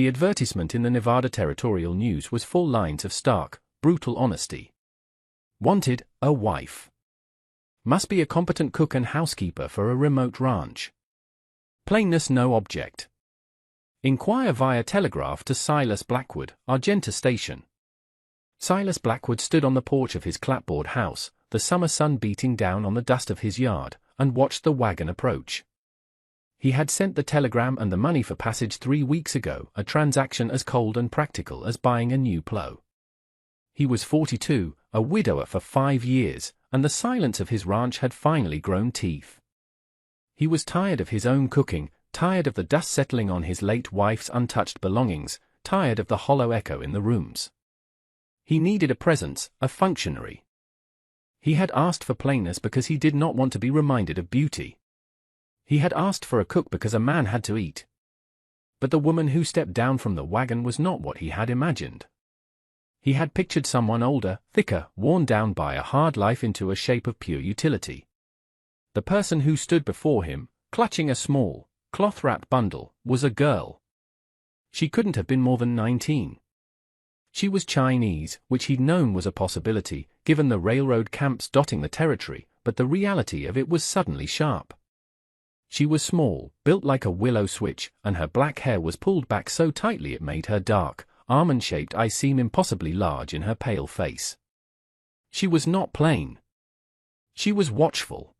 The advertisement in the Nevada Territorial News was full lines of stark, brutal honesty. Wanted, a wife. Must be a competent cook and housekeeper for a remote ranch. Plainness no object. Inquire via telegraph to Silas Blackwood, Argenta Station. Silas Blackwood stood on the porch of his clapboard house, the summer sun beating down on the dust of his yard, and watched the wagon approach. He had sent the telegram and the money for passage 3 weeks ago, a transaction as cold and practical as buying a new plow. He was 42, a widower for 5 years, and the silence of his ranch had finally grown teeth. He was tired of his own cooking, tired of the dust settling on his late wife's untouched belongings, tired of the hollow echo in the rooms. He needed a presence, a functionary. He had asked for plainness because he did not want to be reminded of beauty. He had asked for a cook because a man had to eat. But the woman who stepped down from the wagon was not what he had imagined. He had pictured someone older, thicker, worn down by a hard life into a shape of pure utility. The person who stood before him, clutching a small, cloth-wrapped bundle, was a girl. She couldn't have been more than 19. She was Chinese, which he'd known was a possibility, given the railroad camps dotting the territory, but the reality of it was suddenly sharp. She was small, built like a willow switch, and her black hair was pulled back so tightly it made her dark, almond-shaped eyes seem impossibly large in her pale face. She was not plain. She was watchful.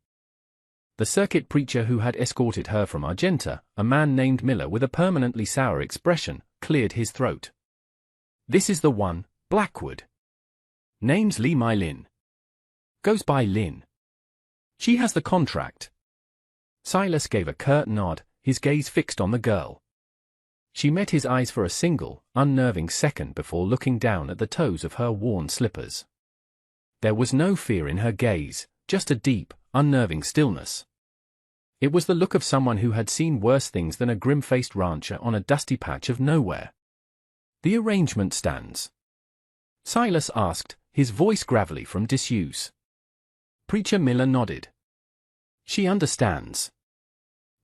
The circuit preacher who had escorted her from Argenta, a man named Miller with a permanently sour expression, cleared his throat. "This is the one, Blackwood. Name's Lee My Lin. Goes by Lin. She has the contract." Silas gave a curt nod, his gaze fixed on the girl. She met his eyes for a single, unnerving second before looking down at the toes of her worn slippers. There was no fear in her gaze, just a deep, unnerving stillness. It was the look of someone who had seen worse things than a grim-faced rancher on a dusty patch of nowhere. "The arrangement stands?" Silas asked, his voice gravelly from disuse. Preacher Miller nodded. "She understands.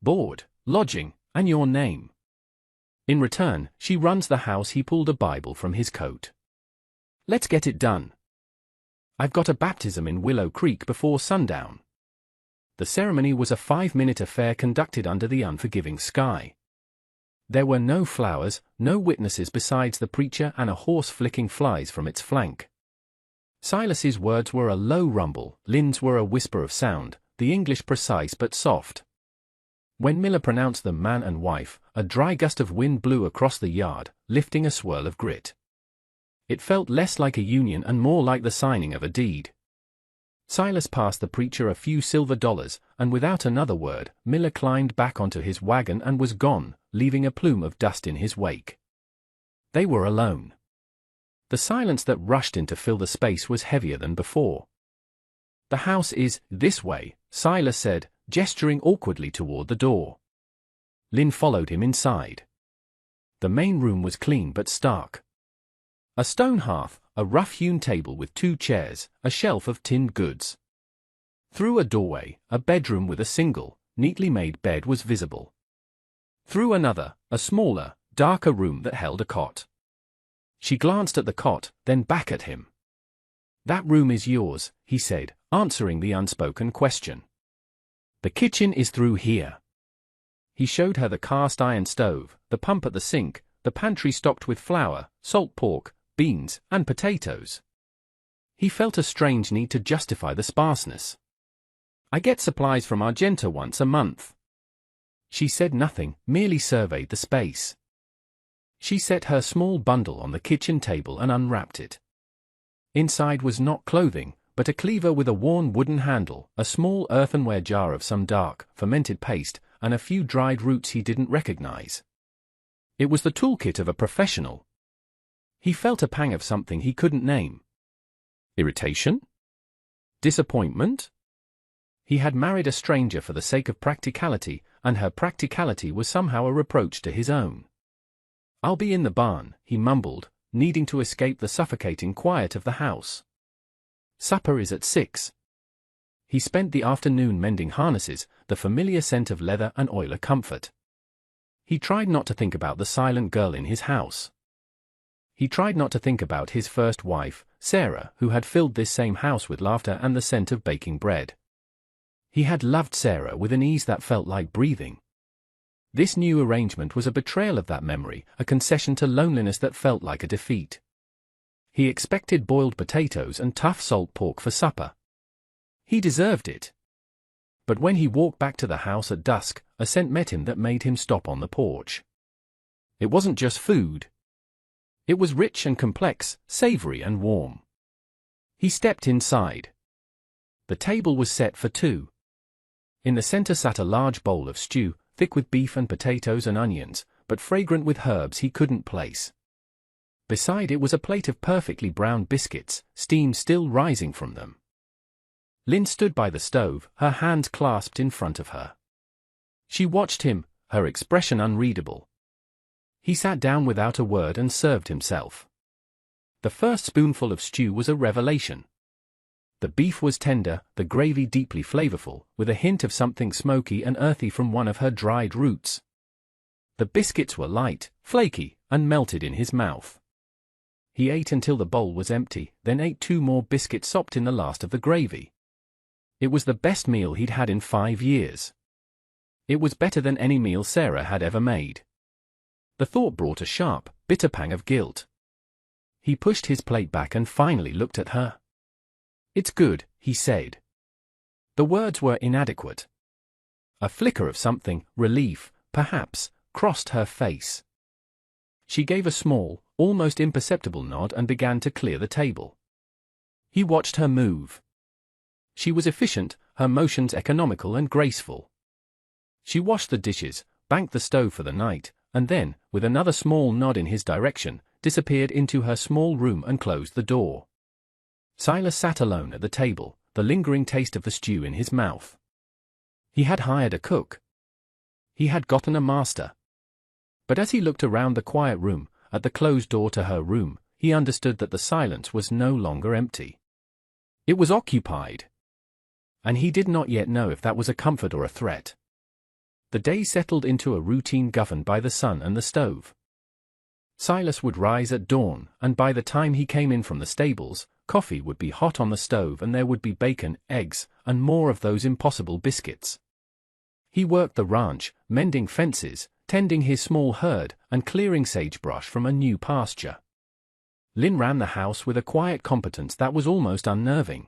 Board, lodging, and your name. In return, she runs the house." He pulled a Bible from his coat. "Let's get it done. I've got a baptism in Willow Creek before sundown." The ceremony was a 5-minute affair conducted under the unforgiving sky. There were no flowers, no witnesses besides the preacher and a horse flicking flies from its flank. Silas's words were a low rumble, Lin's were a whisper of sound, the English precise but soft. When Miller pronounced them man and wife, a dry gust of wind blew across the yard, lifting a swirl of grit. It felt less like a union and more like the signing of a deed. Silas passed the preacher a few silver dollars, and without another word, Miller climbed back onto his wagon and was gone, leaving a plume of dust in his wake. They were alone. The silence that rushed in to fill the space was heavier than before. "The house is this way," Silas said, gesturing awkwardly toward the door. Lin followed him inside. The main room was clean but stark. A stone hearth, a rough-hewn table with 2 chairs, a shelf of tinned goods. Through a doorway, a bedroom with a single, neatly made bed was visible. Through another, a smaller, darker room that held a cot. She glanced at the cot, then back at him. "That room is yours," he said, answering the unspoken question. "The kitchen is through here." He showed her the cast-iron stove, the pump at the sink, the pantry stocked with flour, salt pork, beans, and potatoes. He felt a strange need to justify the sparseness. "I get supplies from Argenta once a month." She said nothing, merely surveyed the space. She set her small bundle on the kitchen table and unwrapped it. Inside was not clothing, but a cleaver with a worn wooden handle, a small earthenware jar of some dark, fermented paste, and a few dried roots he didn't recognize. It was the toolkit of a professional. He felt a pang of something he couldn't name. Irritation? Disappointment? He had married a stranger for the sake of practicality, and her practicality was somehow a reproach to his own. "I'll be in the barn," he mumbled, needing to escape the suffocating quiet of the house. "Supper is at 6. He spent the afternoon mending harnesses, the familiar scent of leather and oiler comfort. He tried not to think about the silent girl in his house. He tried not to think about his first wife, Sarah, who had filled this same house with laughter and the scent of baking bread. He had loved Sarah with an ease that felt like breathing. This new arrangement was a betrayal of that memory, a concession to loneliness that felt like a defeat. He expected boiled potatoes and tough salt pork for supper. He deserved it. But when he walked back to the house at dusk, a scent met him that made him stop on the porch. It wasn't just food. It was rich and complex, savory and warm. He stepped inside. The table was set for two. In the center sat a large bowl of stew, thick with beef and potatoes and onions, but fragrant with herbs he couldn't place. Beside it was a plate of perfectly browned biscuits, steam still rising from them. Lynn stood by the stove, her hands clasped in front of her. She watched him, her expression unreadable. He sat down without a word and served himself. The first spoonful of stew was a revelation. The beef was tender, the gravy deeply flavorful, with a hint of something smoky and earthy from one of her dried roots. The biscuits were light, flaky, and melted in his mouth. He ate until the bowl was empty, then ate 2 more biscuits sopped in the last of the gravy. It was the best meal he'd had in 5 years. It was better than any meal Sarah had ever made. The thought brought a sharp, bitter pang of guilt. He pushed his plate back and finally looked at her. "It's good," he said. The words were inadequate. A flicker of something, relief, perhaps, crossed her face. She gave a small, almost imperceptible nod and began to clear the table. He watched her move. She was efficient, her motions economical and graceful. She washed the dishes, banked the stove for the night, and then, with another small nod in his direction, disappeared into her small room and closed the door. Silas sat alone at the table, the lingering taste of the stew in his mouth. He had hired a cook. He had gotten a master. But as he looked around the quiet room, at the closed door to her room, he understood that the silence was no longer empty. It was occupied. And he did not yet know if that was a comfort or a threat. The day settled into a routine governed by the sun and the stove. Silas would rise at dawn, and by the time he came in from the stables, coffee would be hot on the stove and there would be bacon, eggs, and more of those impossible biscuits. He worked the ranch, mending fences, tending his small herd, and clearing sagebrush from a new pasture. Lynn ran the house with a quiet competence that was almost unnerving.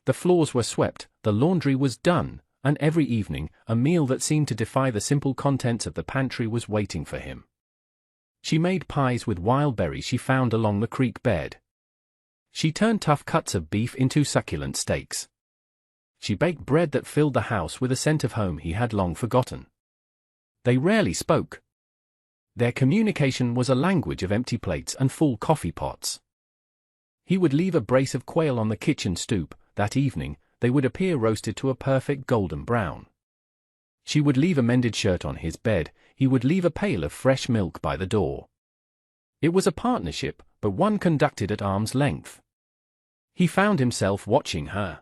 The floors were swept, the laundry was done, and every evening, a meal that seemed to defy the simple contents of the pantry was waiting for him. She made pies with wild berries she found along the creek bed. She turned tough cuts of beef into succulent steaks. She baked bread that filled the house with a scent of home he had long forgotten. They rarely spoke. Their communication was a language of empty plates and full coffee pots. He would leave a brace of quail on the kitchen stoop. That evening, they would appear roasted to a perfect golden brown. She would leave a mended shirt on his bed, he would leave a pail of fresh milk by the door. It was a partnership, but one conducted at arm's length. He found himself watching her.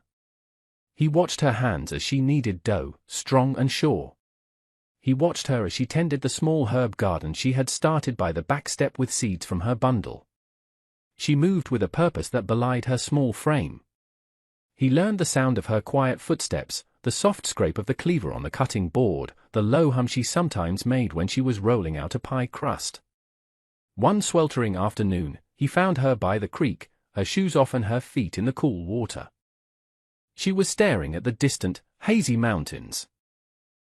He watched her hands as she kneaded dough, strong and sure. He watched her as she tended the small herb garden she had started by the back step with seeds from her bundle. She moved with a purpose that belied her small frame. He learned the sound of her quiet footsteps, the soft scrape of the cleaver on the cutting board, the low hum she sometimes made when she was rolling out a pie crust. One sweltering afternoon, he found her by the creek, her shoes off and her feet in the cool water. She was staring at the distant, hazy mountains.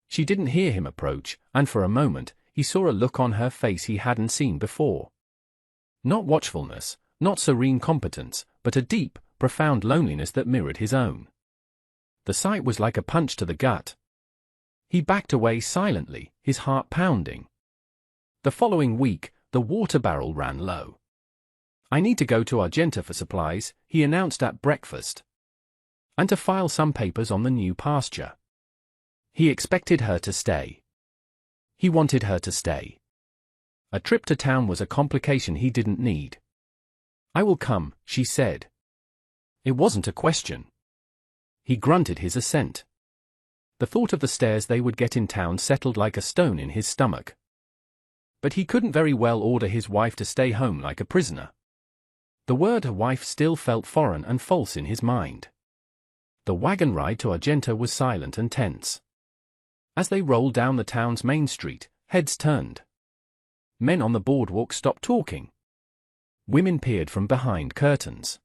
She didn't hear him approach, and for a moment, he saw a look on her face he hadn't seen before. Not watchfulness, not serene competence, but a deep, profound loneliness that mirrored his own. The sight was like a punch to the gut. He backed away silently, his heart pounding. The following week, the water barrel ran low. "I need to go to Argenta for supplies," he announced at breakfast. "And to file some papers on the new pasture." He expected her to stay. He wanted her to stay. A trip to town was a complication he didn't need. "I will come," she said. It wasn't a question. He grunted his assent. The thought of the stares they would get in town settled like a stone in his stomach. But he couldn't very well order his wife to stay home like a prisoner. The word wife still felt foreign and false in his mind. The wagon ride to Argenta was silent and tense. As they rolled down the town's main street, heads turned. Men on the boardwalk stopped talking. Women peered from behind curtains.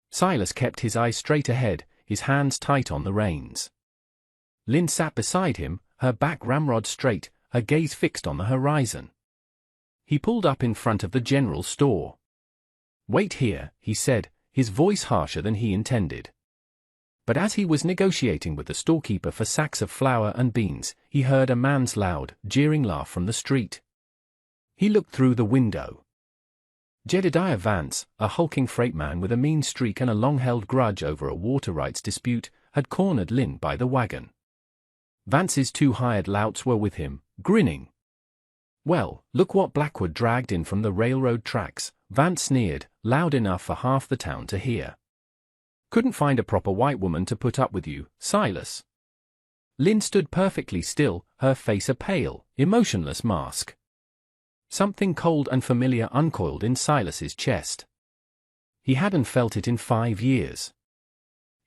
Silas kept his eyes straight ahead, his hands tight on the reins. Lynn sat beside him, her back ramrod straight, her gaze fixed on the horizon. He pulled up in front of the general store. "Wait here," he said, his voice harsher than he intended. But as he was negotiating with the storekeeper for sacks of flour and beans, he heard a man's loud, jeering laugh from the street. He looked through the window. Jedediah Vance, a hulking freight man with a mean streak and a long-held grudge over a water rights dispute, had cornered Lynn by the wagon. Vance's 2 hired louts were with him, grinning. "Well, look what Blackwood dragged in from the railroad tracks," Vance sneered, loud enough for half the town to hear. "Couldn't find a proper white woman to put up with you, Silas." Lynn stood perfectly still, her face a pale, emotionless mask. Something cold and familiar uncoiled in Silas's chest. He hadn't felt it in 5 years.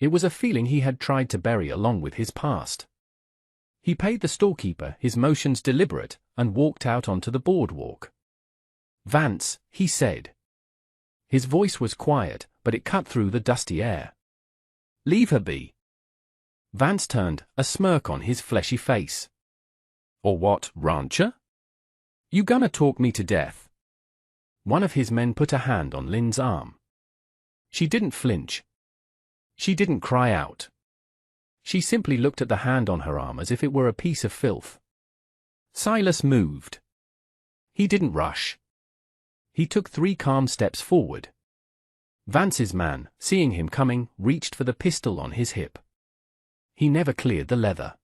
It was a feeling he had tried to bury along with his past. He paid the storekeeper, his motions deliberate, and walked out onto the boardwalk. "Vance," he said. His voice was quiet, but it cut through the dusty air. "Leave her be." Vance turned, a smirk on his fleshy face. "Or what, rancher? You gonna talk me to death?" One of his men put a hand on Lynn's arm. She didn't flinch. She didn't cry out. She simply looked at the hand on her arm as if it were a piece of filth. Silas moved. He didn't rush. He took 3 calm steps forward. Vance's man, seeing him coming, reached for the pistol on his hip. He never cleared the leather.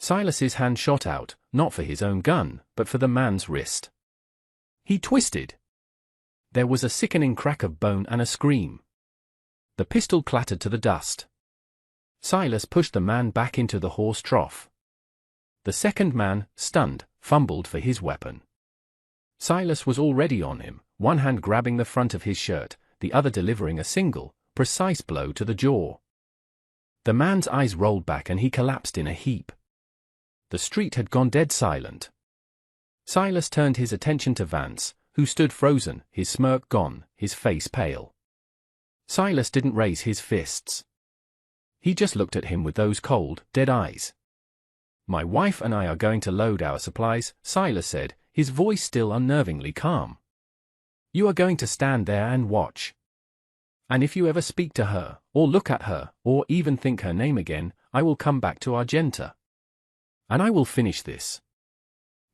Silas's hand shot out, not for his own gun, but for the man's wrist. He twisted. There was a sickening crack of bone and a scream. The pistol clattered to the dust. Silas pushed the man back into the horse trough. The second man, stunned, fumbled for his weapon. Silas was already on him, one hand grabbing the front of his shirt, the other delivering a single, precise blow to the jaw. The man's eyes rolled back and he collapsed in a heap. The street had gone dead silent. Silas turned his attention to Vance, who stood frozen, his smirk gone, his face pale. Silas didn't raise his fists. He just looked at him with those cold, dead eyes. "My wife and I are going to load our supplies," Silas said, his voice still unnervingly calm. "You are going to stand there and watch. And if you ever speak to her, or look at her, or even think her name again, I will come back to Argenta. And I will finish this."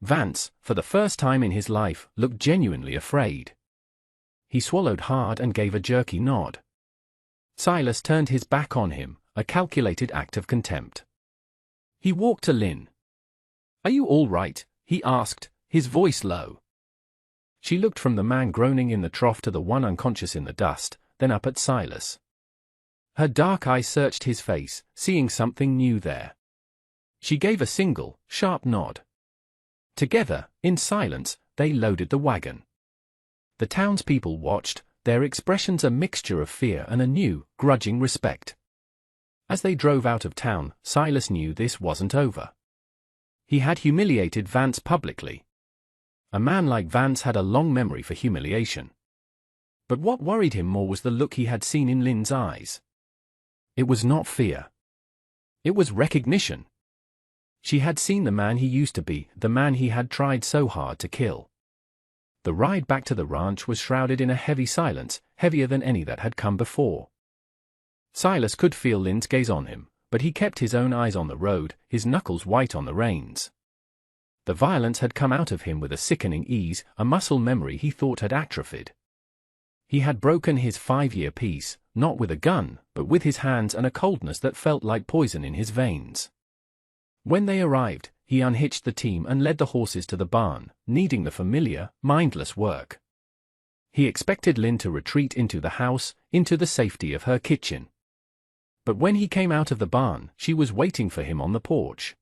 Vance, for the first time in his life, looked genuinely afraid. He swallowed hard and gave a jerky nod. Silas turned his back on him, a calculated act of contempt. He walked to Lynn. "Are you all right?" he asked, his voice low. She looked from the man groaning in the trough to the one unconscious in the dust, then up at Silas. Her dark eyes searched his face, seeing something new there. She gave a single, sharp nod. Together, in silence, they loaded the wagon. The townspeople watched, their expressions a mixture of fear and a new, grudging respect. As they drove out of town, Silas knew this wasn't over. He had humiliated Vance publicly. A man like Vance had a long memory for humiliation. But what worried him more was the look he had seen in Lynn's eyes. It was not fear. It was recognition. She had seen the man he used to be, the man he had tried so hard to kill. The ride back to the ranch was shrouded in a heavy silence, heavier than any that had come before. Silas could feel Lynn's gaze on him, but he kept his own eyes on the road, his knuckles white on the reins. The violence had come out of him with a sickening ease, a muscle memory he thought had atrophied. He had broken his 5-year peace, not with a gun, but with his hands and a coldness that felt like poison in his veins. When they arrived, he unhitched the team and led the horses to the barn, needing the familiar, mindless work. He expected Lynn to retreat into the house, into the safety of her kitchen. But when he came out of the barn, she was waiting for him on the porch.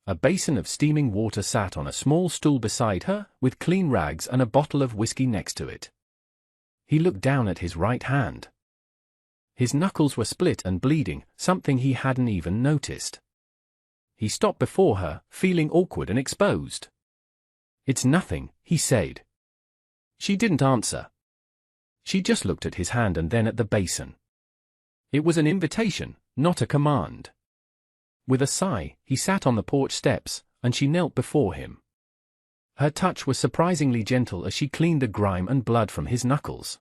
A basin of steaming water sat on a small stool beside her, with clean rags and a bottle of whiskey next to it. He looked down at his right hand. His knuckles were split and bleeding, something he hadn't even noticed. He stopped before her, feeling awkward and exposed. "It's nothing," he said. She didn't answer. She just looked at his hand and then at the basin. It was an invitation, not a command. With a sigh, he sat on the porch steps, and she knelt before him. Her touch was surprisingly gentle as she cleaned the grime and blood from his knuckles.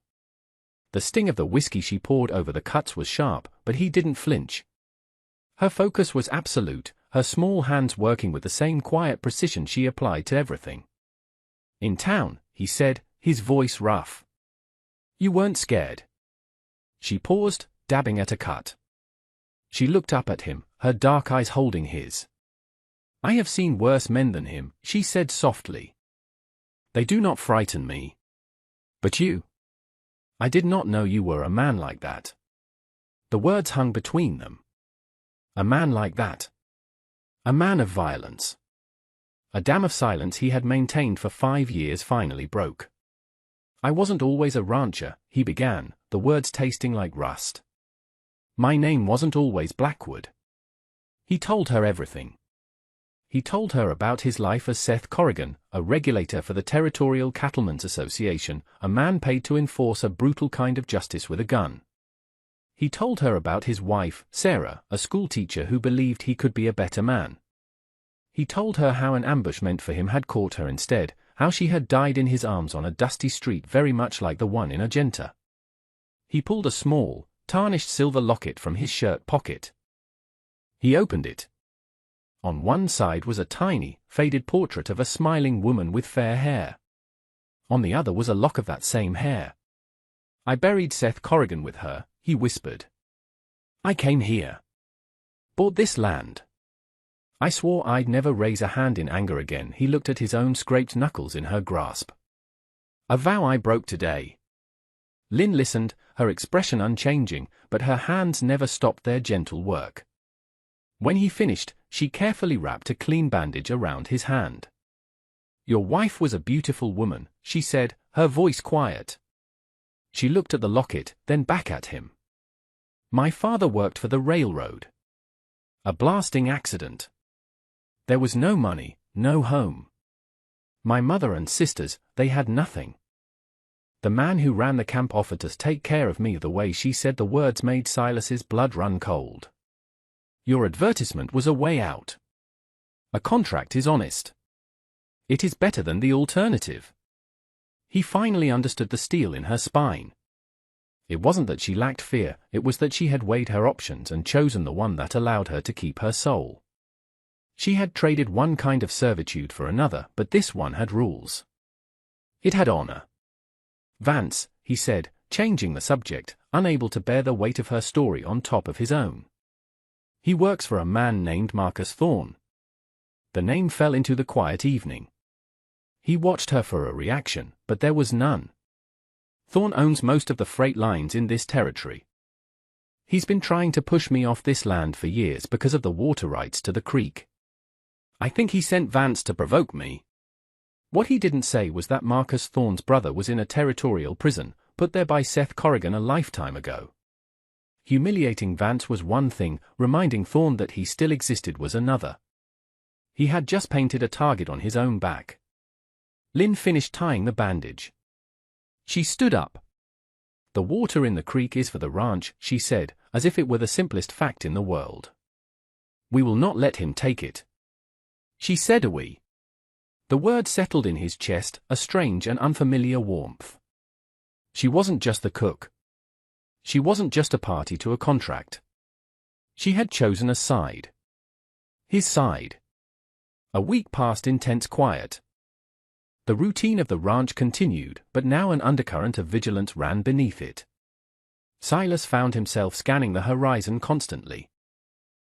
The sting of the whiskey she poured over the cuts was sharp, but he didn't flinch. Her focus was absolute, her small hands working with the same quiet precision she applied to everything. "In town," he said, his voice rough. "You weren't scared?" She paused, dabbing at a cut. She looked up at him, her dark eyes holding his. "I have seen worse men than him," she said softly. "They do not frighten me. But you? I did not know you were a man like that." The words hung between them. A man like that. A man of violence. A dam of silence he had maintained for 5 years finally broke. "I wasn't always a rancher," he began, the words tasting like rust. "My name wasn't always Blackwood." He told her everything. He told her about his life as Seth Corrigan, a regulator for the Territorial Cattlemen's Association, a man paid to enforce a brutal kind of justice with a gun. He told her about his wife, Sarah, a schoolteacher who believed he could be a better man. He told her how an ambushment for him had caught her instead, how she had died in his arms on a dusty street very much like the one in Argenta. He pulled a small, tarnished silver locket from his shirt pocket. He opened it. On one side was a tiny, faded portrait of a smiling woman with fair hair. On the other was a lock of that same hair. "I buried Seth Corrigan with her," he whispered. "I came here. Bought this land. I swore I'd never raise a hand in anger again." He looked at his own scraped knuckles in her grasp. "A vow I broke today." Lynn listened, her expression unchanging, but her hands never stopped their gentle work. When he finished, she carefully wrapped a clean bandage around his hand. "Your wife was a beautiful woman," she said, her voice quiet. She looked at the locket, then back at him. "My father worked for the railroad. A blasting accident. There was no money, no home. My mother and sisters, they had nothing. The man who ran the camp offered to take care of me." The way she said the words made Silas's blood run cold. "Your advertisement was a way out. A contract is honest. It is better than the alternative." He finally understood the steel in her spine. It wasn't that she lacked fear, it was that she had weighed her options and chosen the one that allowed her to keep her soul. She had traded one kind of servitude for another, but this one had rules. It had honor. "Vance," he said, changing the subject, unable to bear the weight of her story on top of his own. "He works for a man named Marcus Thorne." The name fell into the quiet evening. He watched her for a reaction, but there was none. "Thorne owns most of the freight lines in this territory. He's been trying to push me off this land for years because of the water rights to the creek. I think he sent Vance to provoke me." What he didn't say was that Marcus Thorne's brother was in a territorial prison, put there by Seth Corrigan a lifetime ago. Humiliating Vance was one thing, reminding Thorne that he still existed was another. He had just painted a target on his own back. Lynn finished tying the bandage. She stood up. "The water in the creek is for the ranch," she said, as if it were the simplest fact in the world. "We will not let him take it." She said we. The word settled in his chest, a strange and unfamiliar warmth. She wasn't just the cook. She wasn't just a party to a contract. She had chosen a side. His side. A week passed in tense quiet. The routine of the ranch continued, but now an undercurrent of vigilance ran beneath it. Silas found himself scanning the horizon constantly.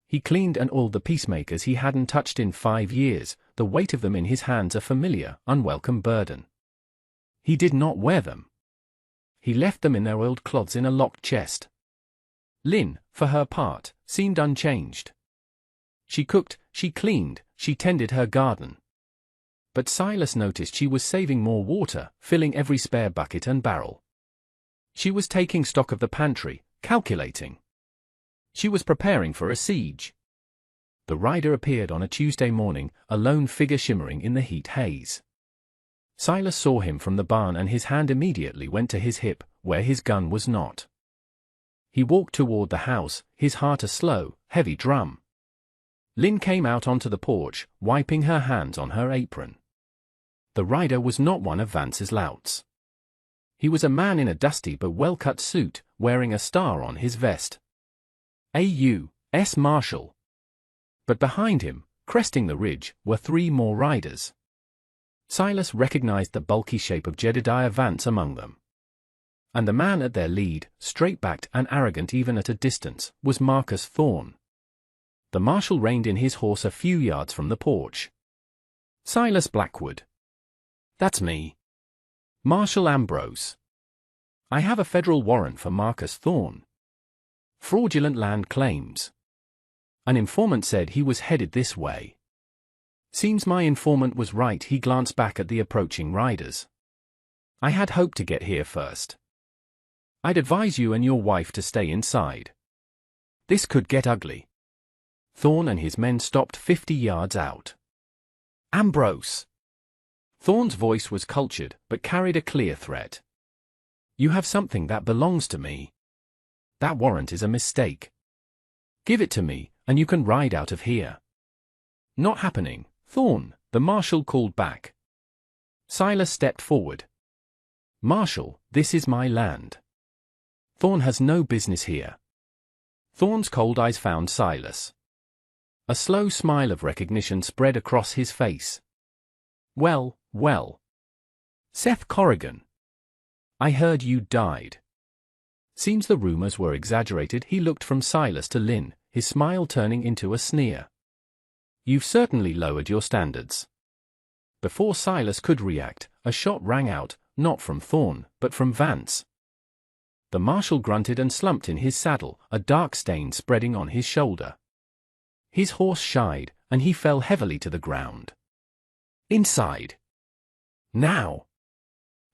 He cleaned and oiled the peacemakers he hadn't touched in 5 years, the weight of them in his hands a familiar, unwelcome burden. He did not wear them. He left them in their oiled cloths in a locked chest. Lynn, for her part, seemed unchanged. She cooked, she cleaned, she tended her garden. But Silas noticed she was saving more water, filling every spare bucket and barrel. She was taking stock of the pantry, calculating. She was preparing for a siege. The rider appeared on a Tuesday morning, a lone figure shimmering in the heat haze. Silas saw him from the barn and his hand immediately went to his hip, where his gun was not. He walked toward the house, his heart a slow, heavy drum. Lynn came out onto the porch, wiping her hands on her apron. The rider was not one of Vance's louts. He was a man in a dusty but well-cut suit, wearing a star on his vest. A U.S. Marshal. But behind him, cresting the ridge, were 3 more riders. Silas recognized the bulky shape of Jedediah Vance among them. And the man at their lead, straight-backed and arrogant even at a distance, was Marcus Thorne. The marshal reined in his horse a few yards from the porch. Silas Blackwood. That's me. Marshal Ambrose. I have a federal warrant for Marcus Thorne. Fraudulent land claims. An informant said he was headed this way. Seems my informant was right. He glanced back at the approaching riders. I had hoped to get here first. I'd advise you and your wife to stay inside. This could get ugly. Thorne and his men stopped 50 yards out. Ambrose. Thorne's voice was cultured, but carried a clear threat. You have something that belongs to me. That warrant is a mistake. Give it to me, and you can ride out of here. Not happening, Thorne, the marshal called back. Silas stepped forward. Marshal, this is my land. Thorne has no business here. Thorne's cold eyes found Silas. A slow smile of recognition spread across his face. Well. Seth Corrigan. I heard you died. Seems the rumors were exaggerated. He looked from Silas to Lynn, his smile turning into a sneer. You've certainly lowered your standards. Before Silas could react, a shot rang out, not from Thorne, but from Vance. The marshal grunted and slumped in his saddle, a dark stain spreading on his shoulder. His horse shied, and he fell heavily to the ground. Inside. Now!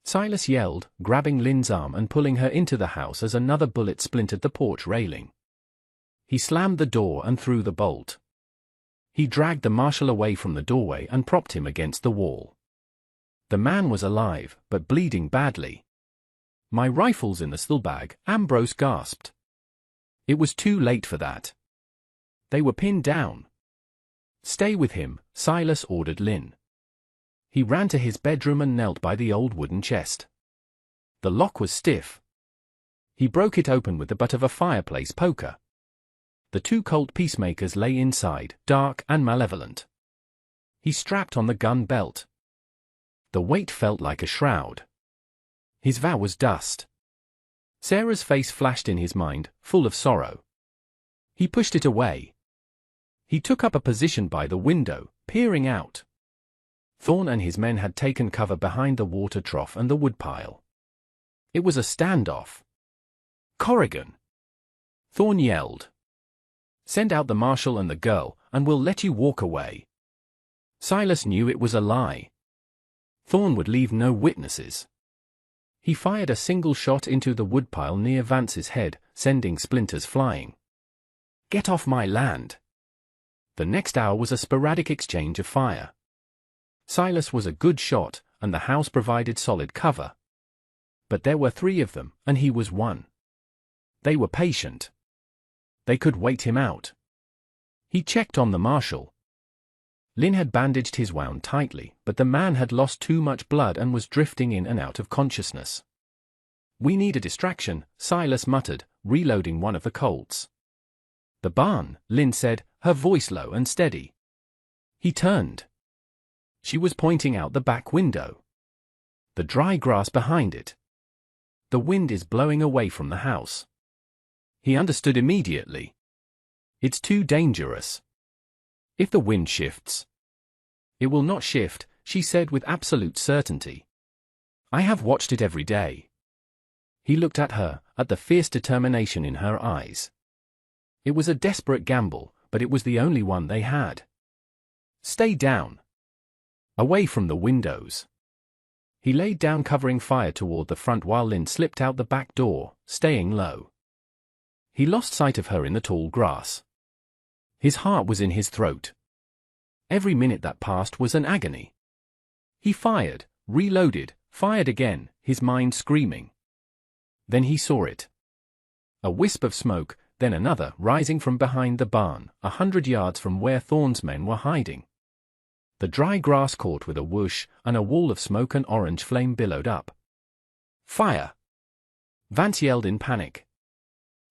Silas yelled, grabbing Lynn's arm and pulling her into the house as another bullet splintered the porch railing. He slammed the door and threw the bolt. He dragged the marshal away from the doorway and propped him against the wall. The man was alive, but bleeding badly. My rifle's in the saddlebag, Ambrose gasped. It was too late for that. They were pinned down. Stay with him, Silas ordered Lynn. He ran to his bedroom and knelt by the old wooden chest. The lock was stiff. He broke it open with the butt of a fireplace poker. The 2 Colt peacemakers lay inside, dark and malevolent. He strapped on the gun belt. The weight felt like a shroud. His vow was dust. Sarah's face flashed in his mind, full of sorrow. He pushed it away. He took up a position by the window, peering out. Thorne and his men had taken cover behind the water trough and the woodpile. It was a standoff. Corrigan! Thorne yelled. Send out the marshal and the girl, and we'll let you walk away. Silas knew it was a lie. Thorne would leave no witnesses. He fired a single shot into the woodpile near Vance's head, sending splinters flying. Get off my land! The next hour was a sporadic exchange of fire. Silas was a good shot, and the house provided solid cover. But there were 3 of them, and he was one. They were patient. They could wait him out. He checked on the marshal. Lynn had bandaged his wound tightly, but the man had lost too much blood and was drifting in and out of consciousness. We need a distraction, Silas muttered, reloading one of the Colts. The barn, Lynn said, her voice low and steady. He turned. She was pointing out the back window. The dry grass behind it. The wind is blowing away from the house. He understood immediately. It's too dangerous. If the wind shifts. It will not shift, she said with absolute certainty. I have watched it every day. He looked at her, at the fierce determination in her eyes. It was a desperate gamble, but it was the only one they had. Stay down. Away from the windows. He laid down, covering fire toward the front while Lynn slipped out the back door, staying low. He lost sight of her in the tall grass. His heart was in his throat. Every minute that passed was an agony. He fired, reloaded, fired again, his mind screaming. Then he saw it. A wisp of smoke, then another, rising from behind the barn, 100 yards from where Thorne's men were hiding. The dry grass caught with a whoosh, and a wall of smoke and orange flame billowed up. Fire! Vance yelled in panic.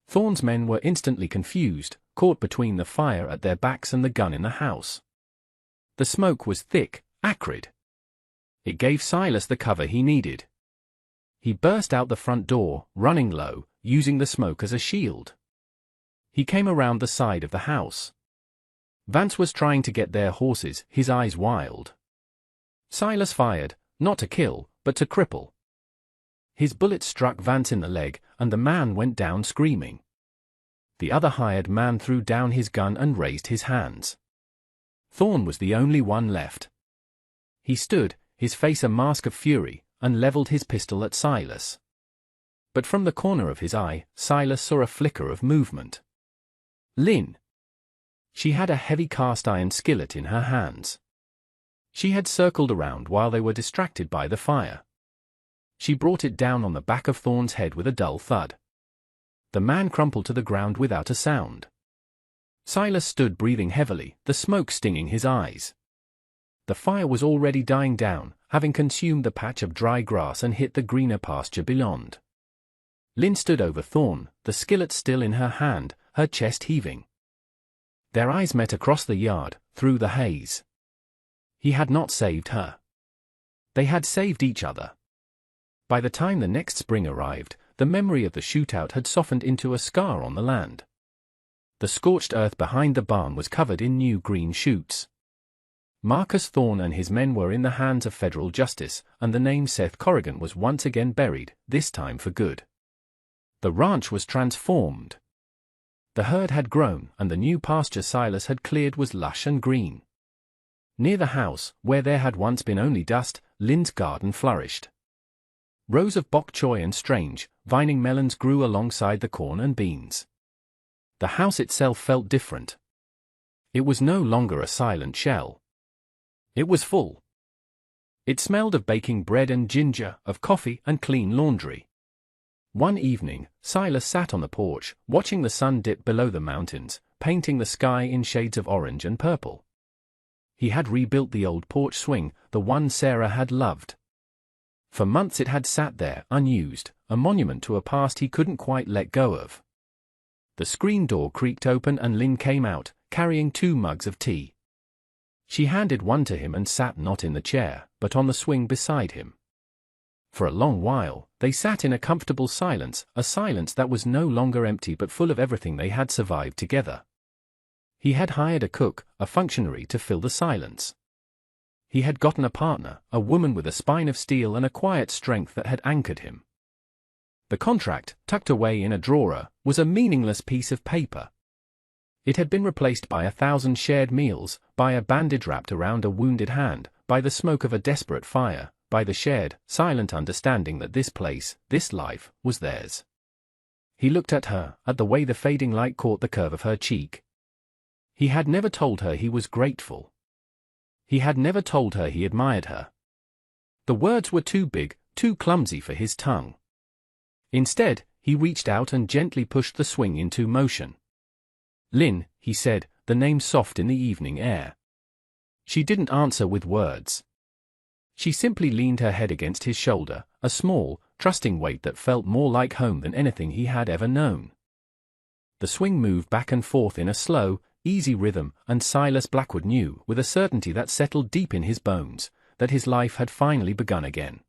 Thorne's men were instantly confused, caught between the fire at their backs and the gun in the house. The smoke was thick, acrid. It gave Silas the cover he needed. He burst out the front door, running low, using the smoke as a shield. He came around the side of the house. Vance was trying to get their horses, his eyes wild. Silas fired, not to kill, but to cripple. His bullet struck Vance in the leg, and the man went down screaming. The other hired man threw down his gun and raised his hands. Thorne was the only one left. He stood, his face a mask of fury, and leveled his pistol at Silas. But from the corner of his eye, Silas saw a flicker of movement. Lynn. She had a heavy cast-iron skillet in her hands. She had circled around while they were distracted by the fire. She brought it down on the back of Thorne's head with a dull thud. The man crumpled to the ground without a sound. Silas stood breathing heavily, the smoke stinging his eyes. The fire was already dying down, having consumed the patch of dry grass and hit the greener pasture beyond. Lynn stood over Thorne, the skillet still in her hand, her chest heaving. Their eyes met across the yard, through the haze. He had not saved her. They had saved each other. By the time the next spring arrived, the memory of the shootout had softened into a scar on the land. The scorched earth behind the barn was covered in new green shoots. Marcus Thorne and his men were in the hands of federal justice, and the name Seth Corrigan was once again buried, this time for good. The ranch was transformed. The herd had grown, and the new pasture Silas had cleared was lush and green. Near the house, where there had once been only dust, Lynn's garden flourished. Rows of bok choy and strange, vining melons grew alongside the corn and beans. The house itself felt different. It was no longer a silent shell. It was full. It smelled of baking bread and ginger, of coffee and clean laundry. One evening, Silas sat on the porch, watching the sun dip below the mountains, painting the sky in shades of orange and purple. He had rebuilt the old porch swing, the one Sarah had loved. For months it had sat there, unused, a monument to a past he couldn't quite let go of. The screen door creaked open and Lynn came out, carrying 2 mugs of tea. She handed one to him and sat not in the chair, but on the swing beside him. For a long while, they sat in a comfortable silence, a silence that was no longer empty but full of everything they had survived together. He had hired a cook, a functionary to fill the silence. He had gotten a partner, a woman with a spine of steel and a quiet strength that had anchored him. The contract, tucked away in a drawer, was a meaningless piece of paper. It had been replaced by 1,000 shared meals, by a bandage wrapped around a wounded hand, by the smoke of a desperate fire, by the shared, silent understanding that this place, this life, was theirs. He looked at her, at the way the fading light caught the curve of her cheek. He had never told her he was grateful. He had never told her he admired her. The words were too big, too clumsy for his tongue. Instead, he reached out and gently pushed the swing into motion. "Lynn," he said, the name soft in the evening air. She didn't answer with words. She simply leaned her head against his shoulder, a small, trusting weight that felt more like home than anything he had ever known. The swing moved back and forth in a slow, easy rhythm, and Silas Blackwood knew, with a certainty that settled deep in his bones, that his life had finally begun again.